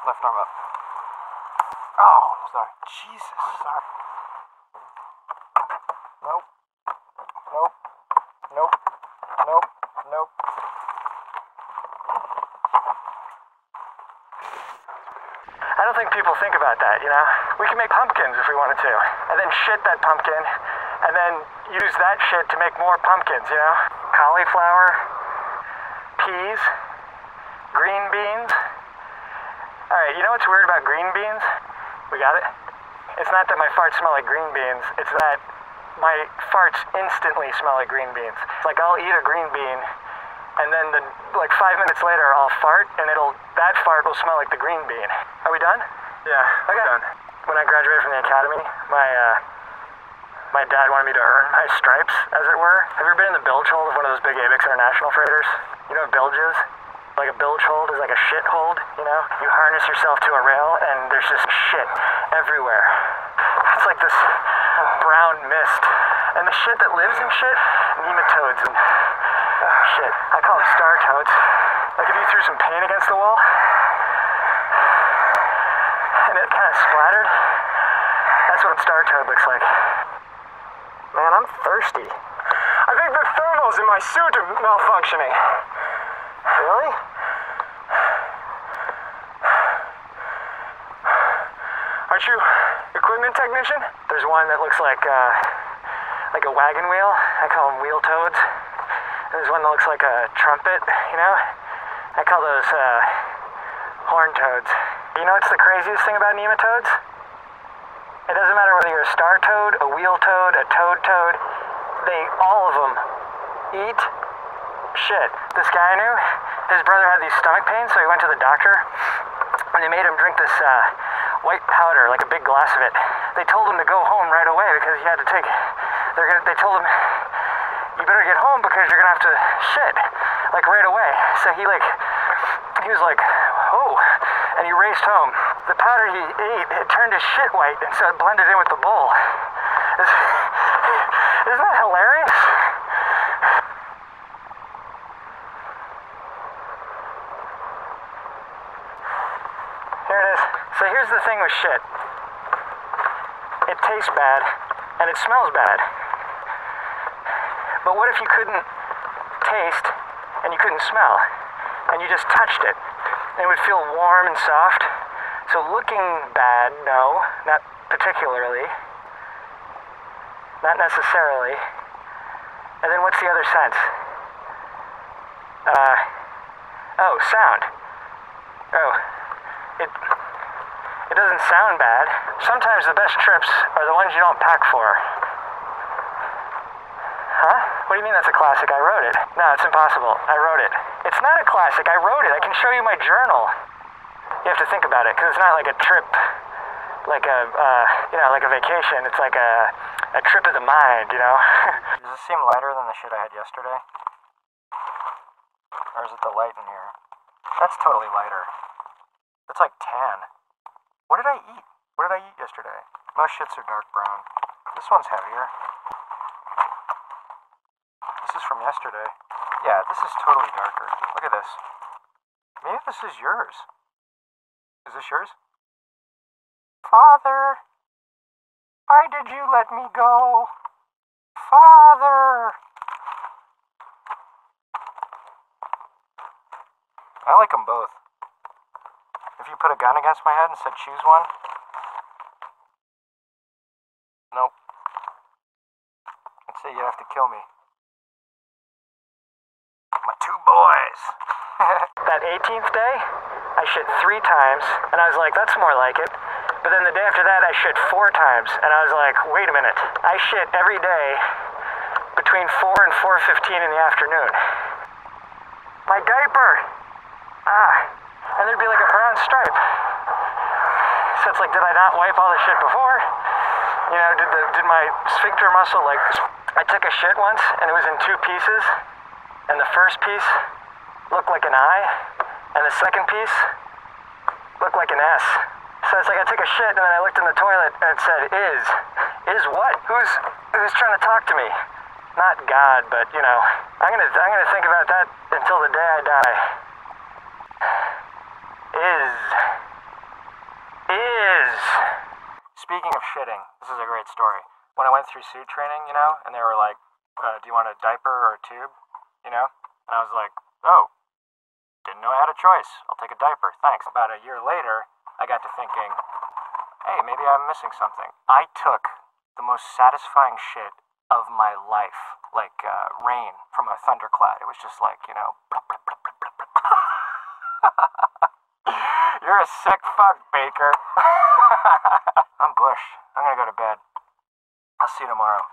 Left arm up. Oh, sorry. Jesus, sorry. Nope. Nope. Nope. Nope. Nope. I don't think people think about that, you know? We can make pumpkins if we wanted to, and then shit that pumpkin, and then use that shit to make more pumpkins, you know? Cauliflower, peas, green beans. Alright, you know what's weird about green beans? We got it? It's not that my farts smell like green beans, it's that my farts instantly smell like green beans. It's like I'll eat a green bean, and then like 5 minutes later I'll fart, and that fart will smell like the green bean. Are we done? Yeah, okay. Done. When I graduated from the academy, my dad wanted me to earn my stripes, as it were. Have you ever been in the bilge hold of one of those big Avex International freighters? You know what bilge is? Like a bilge hold is like a shit hold, you know? You harness yourself to a rail and there's just shit everywhere. It's like this brown mist. And the shit that lives in shit, nematodes and shit. I call them star toads. Like if you threw some paint against the wall and it kind of splattered, that's what a star toad looks like. Man, I'm thirsty. I think the thermals in my suit are malfunctioning. Really? Aren't you equipment technician? There's one that looks like a wagon wheel. I call them wheel toads. And there's one that looks like a trumpet, you know? I call those horn toads. You know what's the craziest thing about nematodes? It doesn't matter whether you're a star toad, a wheel toad, a toad, all of them eat shit. This guy I knew, his brother had these stomach pains, so he went to the doctor, and they made him drink this white powder, like a big glass of it. They told him to go home right away because he had to take, they told him, you better get home because you're gonna have to shit, like right away. So he was like, oh, and he raced home. The powder he ate, it turned his shit white, and so it blended in with the bowl. Isn't that hilarious? Here it is. So here's the thing with shit. It tastes bad, and it smells bad. But what if you couldn't taste, and you couldn't smell, and you just touched it? And it would feel warm and soft. So looking bad, no, not particularly. Not necessarily. And then what's the other sense? Oh, sound. Oh, it doesn't sound bad. Sometimes the best trips are the ones you don't pack for. Huh? What do you mean that's a classic? I wrote it. No, it's impossible. I wrote it. It's not a classic. I wrote it. I can show you my journal. You have to think about it, because it's not like a trip, like a, like a vacation. It's like a trip of the mind, you know? Does this seem lighter than the shit I had yesterday? Or is it the light in here? That's totally lighter. It's like tan. What did I eat? What did I eat yesterday? Most shits are dark brown. This one's heavier. This is from yesterday. Yeah, this is totally darker. Look at this. Maybe this is yours. Is this yours? Father, why did you let me go? Father! I like them both. If you put a gun against my head and said choose one. Nope. I'd say you have to kill me. My two boys. That 18th day, I shit 3 times, and I was like, that's more like it. But then the day after that, I shit 4 times, and I was like, wait a minute. I shit every day between 4 and 4:15 in the afternoon. My diaper! And there'd be like a brown stripe. So it's like, did I not wipe all this shit before? You know, did my sphincter muscle like I took a shit once, and it was in two pieces, and the first piece looked like an I, and the second piece looked like an S. So it's like I took a shit, and then I looked in the toilet, and it said, is. Is what? Who's trying to talk to me? Not God, but, you know, I'm gonna think about that until the day I die. Is. Speaking of shitting, this is a great story. When I went through suit training, you know, and they were like, do you want a diaper or a tube? You know? And I was like, oh, didn't know I had a choice. I'll take a diaper, thanks. About a year later, I got to thinking, hey, maybe I'm missing something. I took the most satisfying shit of my life, like rain from a thundercloud. It was just like, you know, you're a sick fuck, Baker. I'm Bush. I'm gonna go to bed. I'll see you tomorrow.